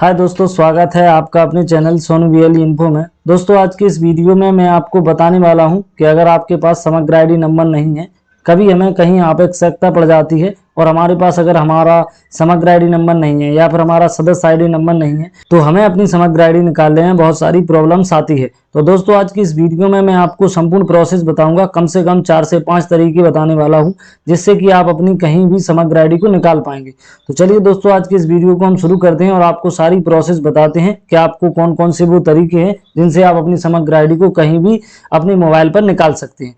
हाय दोस्तों, स्वागत है आपका अपने चैनल सोनू वीएल इन्फो में। दोस्तों आज की इस वीडियो में मैं आपको बताने वाला हूं कि अगर आपके पास समग्र आईडी नंबर नहीं है, कभी हमें कहीं आवश्यकता पड़ जाती है और हमारे पास अगर हमारा समग्र आईडी नंबर नहीं है या फिर हमारा सदस्य आईडी नंबर नहीं है तो हमें अपनी समग्र आईडी निकालने में बहुत सारी प्रॉब्लम्स आती है। तो दोस्तों आज की इस वीडियो में मैं आपको संपूर्ण प्रोसेस बताऊंगा, कम से कम 4 से 5 तरीके बताने वाला हूं जिससे कि आप अपनी कहीं भी समग्र आईडी को निकाल पाएंगे। तो चलिए दोस्तों आज की इस वीडियो को हम शुरू करते हैं और आपको सारी प्रोसेस बताते हैं कि आपको कौन कौन से वो तरीके हैं जिनसे आप अपनी समग्र आईडी को कहीं भी अपने मोबाइल पर निकाल सकते हैं।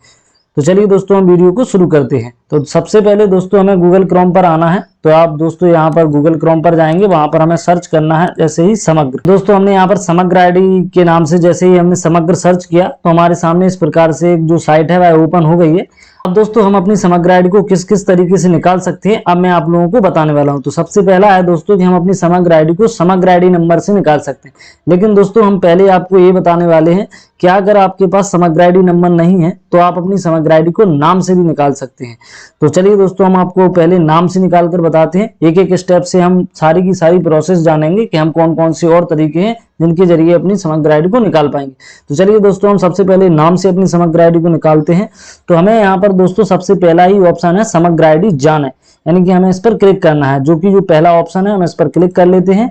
तो चलिए दोस्तों हम वीडियो को शुरू करते हैं। तो सबसे पहले दोस्तों हमें गूगल क्रोम पर आना है। तो आप दोस्तों यहाँ पर गूगल क्रोम पर जाएंगे, वहां पर हमें सर्च करना है जैसे ही समग्र। दोस्तों हमने यहाँ पर समग्र आईडी के नाम से जैसे ही हमने समग्र सर्च किया तो हमारे सामने इस प्रकार से एक जो साइट है वह ओपन हो गई है। अब दोस्तों हम अपनी समग्र आईडी को किस किस तरीके से निकाल सकते हैं अब मैं आप लोगों को बताने वाला हूं। तो सबसे पहला है दोस्तों कि हम अपनी समग्र आईडी को समग्र आईडी नंबर से निकाल सकते हैं। लेकिन दोस्तों हम पहले आपको ये बताने वाले हैं कि अगर आपके पास समग्र आईडी नंबर नहीं है तो आप अपनी समग्र आईडी को नाम से भी निकाल सकते हैं। तो चलिए दोस्तों हम आपको पहले नाम से निकाल कर बताते हैं। एक एक स्टेप से हम सारी की सारी प्रोसेस जानेंगे कि हम कौन कौन से और तरीके हैं जिनके जरिए अपनी समग्र आईडी को निकाल पाएंगे। तो चलिए दोस्तों हम सबसे पहले नाम से अपनी समग्र आईडी को निकालते हैं। तो हमें यहाँ पर दोस्तों सबसे पहला ही ऑप्शन है समग्र आईडी जाने, यानी कि हमें इस पर क्लिक करना है। जो कि जो पहला ऑप्शन है हम इस पर क्लिक कर लेते हैं।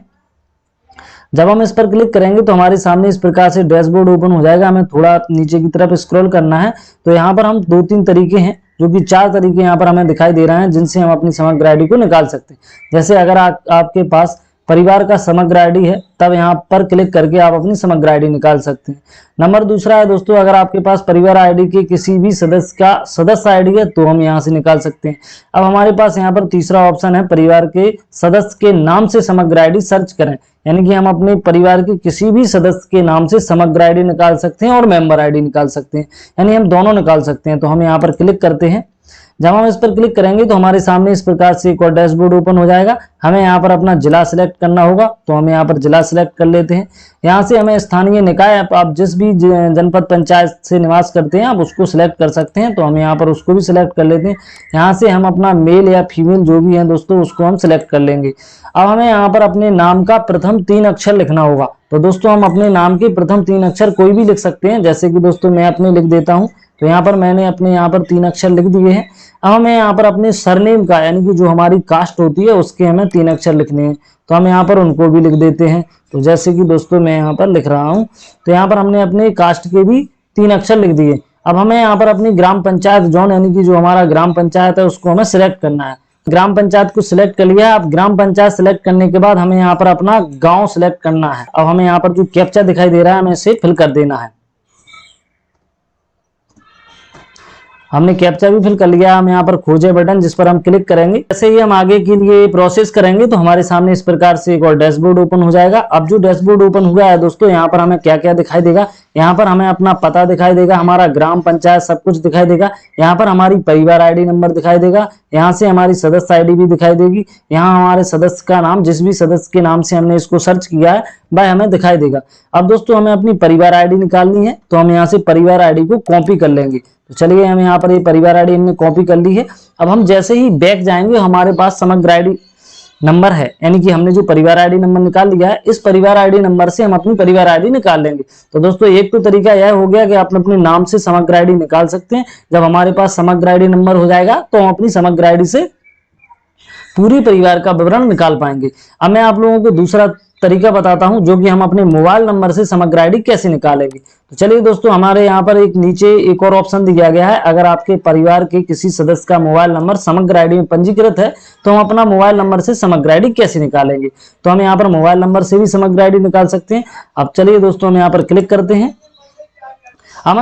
जब हम इस पर क्लिक करेंगे तो हमारे सामने इस प्रकार से डैशबोर्ड ओपन हो जाएगा। हमें थोड़ा नीचे की तरफ स्क्रॉल करना है। तो यहाँ पर हम 2-3 तरीके हैं, जो कि 4 तरीके यहाँ पर हमें दिखाई दे रहे हैं जिनसे हम अपनी समग्र आईडी को निकाल सकते हैं। जैसे अगर आपके पास परिवार का समग्र आईडी है तब यहाँ पर क्लिक करके आप अपनी समग्र आईडी निकाल सकते हैं। नंबर दूसरा है दोस्तों, अगर आपके पास परिवार आईडी के किसी भी सदस्य का सदस्य आईडी है तो हम यहाँ से निकाल सकते हैं। अब हमारे पास यहाँ पर तीसरा ऑप्शन है परिवार के सदस्य के नाम से समग्र आईडी सर्च करें, यानी कि हम अपने परिवार के किसी भी सदस्य के नाम से समग्र आईडी निकाल सकते हैं और मेंबर आईडी निकाल सकते हैं, यानी हम दोनों निकाल सकते हैं। तो हम यहाँ पर क्लिक करते हैं। जब हम इस पर क्लिक करेंगे तो हमारे सामने इस प्रकार से एक और डैशबोर्ड ओपन हो जाएगा। हमें यहाँ पर अपना जिला सिलेक्ट करना होगा, तो हम यहाँ पर जिला सिलेक्ट कर लेते हैं। यहाँ से हमें स्थानीय निकाय, आप जिस भी जनपद पंचायत से निवास करते हैं आप उसको सिलेक्ट कर सकते हैं, तो हम यहाँ पर उसको भी सिलेक्ट कर लेते हैं। यहाँ से हम अपना मेल या फीमेल जो भी है दोस्तों उसको हम सिलेक्ट कर लेंगे। अब हमें यहाँ पर अपने नाम का प्रथम 3 अक्षर लिखना होगा। तो दोस्तों हम अपने नाम के प्रथम 3 अक्षर कोई भी लिख सकते हैं, जैसे कि दोस्तों मैं अपने लिख देता हूँ। तो यहाँ पर मैंने अपने यहाँ पर 3 अक्षर लिख दिए हैं। अब हमें यहाँ पर अपने सरनेम का, यानी कि जो हमारी कास्ट होती है उसके हमें 3 अक्षर लिखने हैं, तो हम यहाँ पर उनको भी लिख देते हैं। तो जैसे कि दोस्तों मैं यहाँ पर लिख रहा हूँ, तो यहाँ पर हमने अपने कास्ट के भी 3 अक्षर लिख दिए। अब हमें यहाँ पर अपनी ग्राम पंचायत जोन, यानी कि जो हमारा ग्राम पंचायत है उसको हमें सिलेक्ट करना है। ग्राम पंचायत को सिलेक्ट कर लिया। अब ग्राम पंचायत सिलेक्ट करने के बाद हमें यहाँ पर अपना गाँव सिलेक्ट करना है। अब हमें यहाँ पर जो कैप्चा दिखाई दे रहा है हमें इसे फिल कर देना है। हमने कैप्चा भी फिल कर लिया। हम यहाँ पर खोजे बटन जिस पर हम क्लिक करेंगे, जैसे ही हम आगे के लिए प्रोसेस करेंगे तो हमारे सामने इस प्रकार से एक और डैशबोर्ड ओपन हो जाएगा। अब जो डैशबोर्ड ओपन हुआ है दोस्तों, यहाँ पर हमें क्या क्या दिखाई देगा। यहाँ पर हमें अपना पता दिखाई देगा, हमारा ग्राम पंचायत सब कुछ दिखाई देगा। यहाँ पर हमारी परिवार आईडी नंबर दिखाई देगा। यहाँ से हमारी सदस्य आईडी भी दिखाई देगी। यहाँ हमारे सदस्य का नाम, जिस भी सदस्य के नाम से हमने इसको सर्च किया है वह हमें दिखाई देगा। अब दोस्तों हमें अपनी परिवार आईडी निकालनी है, तो हम यहाँ से परिवार आईडी को कॉपी कर लेंगे। तो चलिए हम यहाँ पर ये परिवार आईडी हमने कॉपी कर ली है। अब हम जैसे ही बैक जाएंगे हमारे पास समग्र आईडी नंबर है, यानी कि हमने जो परिवार आईडी नंबर निकाल लिया है, इस परिवार आईडी नंबर से हम अपनी परिवार आईडी निकाल लेंगे। तो दोस्तों एक तो तरीका यह हो गया कि आप अपने नाम से समग्र आईडी निकाल सकते हैं। जब हमारे पास समग्र आईडी नंबर हो जाएगा तो हम अपनी समग्र आईडी से पूरी परिवार का विवरण निकाल पाएंगे। अब मैं आप लोगों को दूसरा तरीका बताता हूं, जो कि हम अपने मोबाइल नंबर से समग्र आईडी कैसे निकालेंगे। तो चलिए दोस्तों हमारे यहाँ पर एक नीचे एक और ऑप्शन दिया गया है, अगर आपके परिवार के किसी सदस्य का मोबाइल नंबर समग्र आईडी में पंजीकृत है तो हम अपना मोबाइल नंबर से समग्र आईडी कैसे निकालेंगे। तो हम यहाँ पर मोबाइल नंबर से भी समग्र आईडी निकाल सकते हैं। अब चलिए दोस्तों हम यहाँ पर क्लिक करते हैं। अब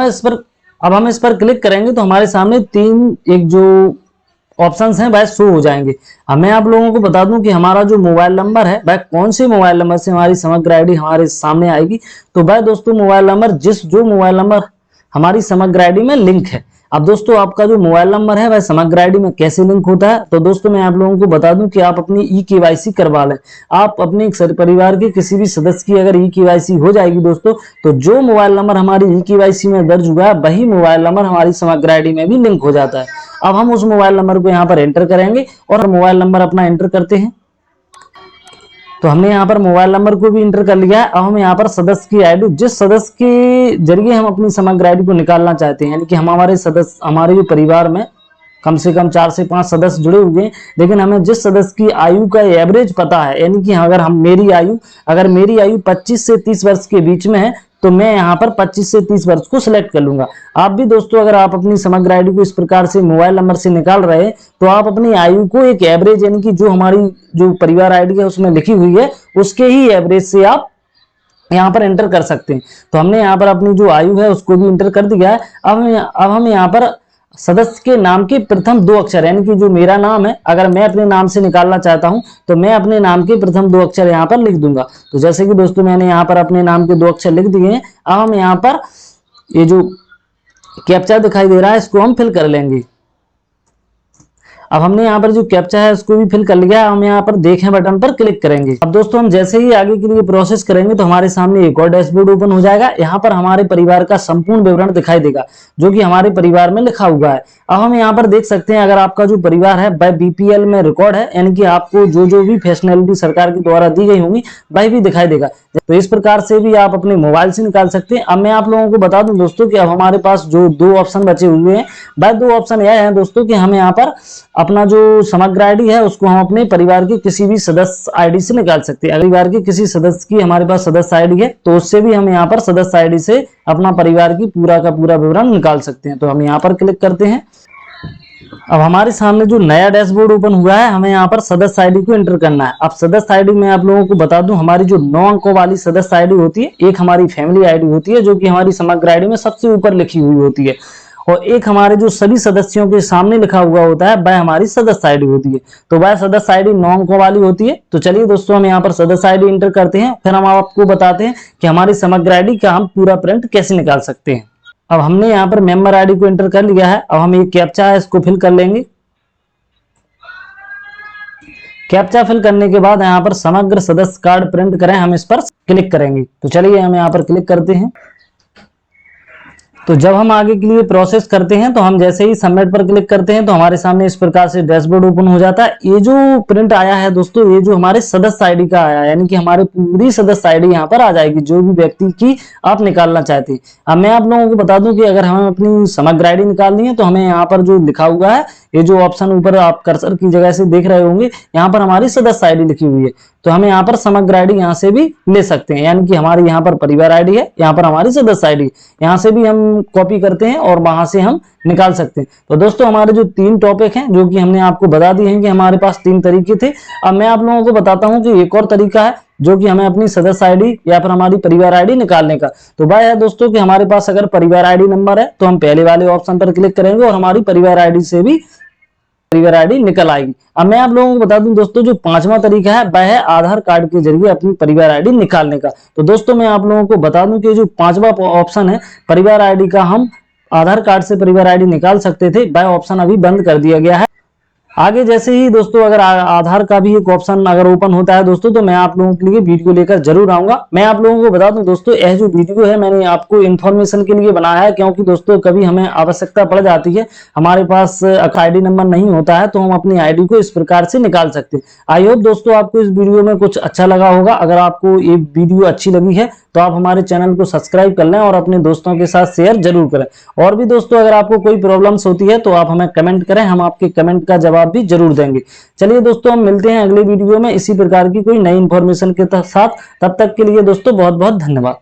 हम इस पर क्लिक करेंगे तो हमारे सामने 3 एक जो ऑप्शंस हैं वह शो हो जाएंगे। अब मैं आप लोगों को बता दूं कि हमारा जो मोबाइल नंबर है वह कौन से मोबाइल नंबर से हमारी समग्र आईडी हमारे सामने आएगी। तो वह दोस्तों मोबाइल नंबर जो मोबाइल नंबर हमारी समग्र आईडी में लिंक है। अब दोस्तों आपका जो मोबाइल नंबर है वह समग्र आईडी में कैसे लिंक होता है, तो दोस्तों मैं आप लोगों को बता दूं कि आप अपनी ई-केवाईसी करवा लें। आप अपने परिवार के किसी भी सदस्य की अगर ई-केवाईसी हो जाएगी दोस्तों, तो जो मोबाइल नंबर हमारी ई-केवाईसी में दर्ज हुआ है वही मोबाइल नंबर हमारी समग्र आईडी में भी लिंक हो जाता है। अब हम उस मोबाइल नंबर को यहाँ पर एंटर करेंगे और मोबाइल नंबर अपना एंटर करते हैं। तो हमने यहाँ पर मोबाइल नंबर को भी इंटर कर लिया है। अब हम यहाँ पर सदस्य की आईडी, जिस सदस्य के जरिए हम अपनी समग्र आईडी को निकालना चाहते हैं, यानी कि हमारे सदस्य, हमारे जो परिवार में कम से कम 4 से 5 सदस्य जुड़े हुए हैं, लेकिन हमें जिस सदस्य की आयु का एवरेज पता है, यानी कि अगर मेरी आयु 25 से 30 वर्ष के बीच में है, तो मैं यहाँ पर 25 से 30 वर्ष को सिलेक्ट कर लूंगा। आप भी दोस्तों अगर आप अपनी समग्र आईडी को इस प्रकार से मोबाइल नंबर से निकाल रहे हैं, तो आप अपनी आयु को एक एवरेज, यानी कि जो हमारी जो परिवार आईडी है उसमें लिखी हुई है, उसके ही एवरेज से आप यहाँ पर एंटर कर सकते हैं। तो हमने यहाँ पर अपनी जो आयु है उसको भी एंटर कर दिया है। अब हम यहाँ पर सदस्य के नाम के प्रथम 2 अक्षर, यानी कि जो मेरा नाम है, अगर मैं अपने नाम से निकालना चाहता हूं तो मैं अपने नाम के प्रथम 2 अक्षर यहाँ पर लिख दूंगा। तो जैसे कि दोस्तों मैंने यहाँ पर अपने नाम के 2 अक्षर लिख दिए हैं। अब हम यहाँ पर ये जो कैप्चा दिखाई दे रहा है इसको हम फिल कर लेंगे। अब हमने यहाँ पर जो कैप्चा है उसको भी फिल कर लिया है। हम यहाँ पर देखें बटन पर क्लिक करेंगे। अब दोस्तों हम जैसे ही आगे के लिए प्रोसेस करेंगे तो हमारे सामने एक और डैशबोर्ड ओपन हो जाएगा। यहाँ पर हमारे परिवार का संपूर्ण विवरण दिखाई देगा जो कि हमारे परिवार में लिखा हुआ है। अब हम यहाँ पर देख सकते हैं अगर आपका जो परिवार है वह बीपीएल में रिकॉर्ड है, यानी कि आपको जो भी फैसिलिटी सरकार के द्वारा दी गई होंगी वह भी दिखाई देगा। तो इस प्रकार से भी आप अपने मोबाइल से निकाल सकते हैं। अब मैं आप लोगों को बता दूं दोस्तों कि अब हमारे पास जो 2 ऑप्शन बचे हुए हैं, वह 2 ऑप्शन यह है दोस्तों कि हम यहाँ पर अपना जो समग्र आईडी है उसको हम अपने परिवार के किसी भी सदस्य आईडी से निकाल सकते हैं। परिवार के किसी सदस्य की हमारे पास सदस्य आईडी है तो उससे भी हम यहाँ पर सदस्य आईडी से अपना परिवार की पूरा का पूरा विवरण निकाल सकते हैं। तो हम यहाँ पर क्लिक करते हैं। अब हमारे सामने जो नया डैशबोर्ड ओपन हुआ है, हमें यहाँ पर सदस्य आईडी को एंटर करना है। अब सदस्य आईडी में आप लोगों को बता दूं, हमारी जो 9 अंकों वाली सदस्य आईडी होती है, एक हमारी फैमिली आईडी होती है जो कि हमारी समग्र आईडी में सबसे ऊपर लिखी हुई होती है, और एक हमारे जो सभी सदस्यों के सामने लिखा हुआ होता है वह हमारी सदस्य आईडी होती है। तो वह सदस्य आईडी 9 अंकों वाली होती है। तो चलिए दोस्तों हम यहाँ पर सदस्य आईडी एंटर करते हैं, फिर हम आपको बताते हैं कि हमारी समग्र आईडी का हम पूरा प्रिंट कैसे निकाल सकते हैं। अब हमने यहाँ पर मेंबर आईडी को एंटर कर लिया है। अब हम एक कैप्चा है इसको फिल कर लेंगे। कैप्चा फिल करने के बाद यहाँ पर समग्र सदस्य कार्ड प्रिंट करें, हम इस पर क्लिक करेंगे। तो चलिए हम यहाँ पर क्लिक करते हैं। तो जब हम आगे के लिए प्रोसेस करते हैं तो हम जैसे ही सबमिट पर क्लिक करते हैं तो हमारे सामने इस प्रकार से डैशबोर्ड ओपन हो जाता है। ये जो प्रिंट आया है दोस्तों, ये जो हमारे सदस्य आईडी का आया है, यानी कि हमारी पूरी सदस्य आईडी यहाँ पर आ जाएगी जो भी व्यक्ति की आप निकालना चाहते हैं। अब मैं आप लोगों को बता दूं कि अगर हमें अपनी समग्र आईडी निकालनी है तो हमें यहाँ पर जो लिखा हुआ है, ये जो ऑप्शन ऊपर आप कर्सर की जगह से देख रहे होंगे, यहाँ पर हमारी सदस्य आईडी लिखी हुई है। तो हमें यहाँ पर समग्र आईडी यहाँ से भी ले सकते हैं, यानी कि हमारी यहाँ पर परिवार आईडी है, यहाँ पर हमारी सदस्य आईडी, यहाँ से भी हम कॉपी करते हैं और वहां से हम निकाल सकते हैं। तो दोस्तों हमारे जो 3 टॉपिक हैं जो कि हमने आपको बता दिए हैं कि हमारे पास 3 तरीके थे। अब मैं आप लोगों को बताता हूं कि एक और तरीका है जो कि हमें अपनी सदस्य आईडी या फिर हमारी परिवार आईडी निकालने का। तो वह है दोस्तों कि हमारे पास अगर परिवार आईडी नंबर है तो हम पहले वाले ऑप्शन पर क्लिक करेंगे और हमारी परिवार आईडी से भी परिवार आईडी निकल आएगी। अब मैं आप लोगों को बता दूं दोस्तों, जो 5वां तरीका है वह है आधार कार्ड के जरिए अपनी परिवार आईडी निकालने का। तो दोस्तों मैं आप लोगों को बता दूं कि जो 5वां ऑप्शन है परिवार आईडी का, हम आधार कार्ड से परिवार आईडी निकाल सकते थे, वह ऑप्शन अभी बंद कर दिया गया है। आगे जैसे ही दोस्तों अगर आधार का भी एक ऑप्शन अगर ओपन होता है दोस्तों, तो मैं आप लोगों के लिए वीडियो लेकर जरूर आऊंगा। मैं आप लोगों को बता दूं दोस्तों, यह जो वीडियो है मैंने आपको इन्फॉर्मेशन के लिए बनाया है, क्योंकि दोस्तों कभी हमें आवश्यकता पड़ जाती है, हमारे पास आईडी नंबर नहीं होता है, तो हम अपनी आईडी को इस प्रकार से निकाल सकते हैं। आई होप दोस्तों आपको इस वीडियो में कुछ अच्छा लगा होगा। अगर आपको ये वीडियो अच्छी लगी है तो आप हमारे चैनल को सब्सक्राइब कर लें और अपने दोस्तों के साथ शेयर जरूर करें। और भी दोस्तों अगर आपको कोई प्रॉब्लम्स होती है तो आप हमें कमेंट करें, हम आपके कमेंट का जवाब भी जरूर देंगे। चलिए दोस्तों हम मिलते हैं अगले वीडियो में इसी प्रकार की कोई नई इंफॉर्मेशन के साथ। तब तक के लिए दोस्तों बहुत बहुत धन्यवाद।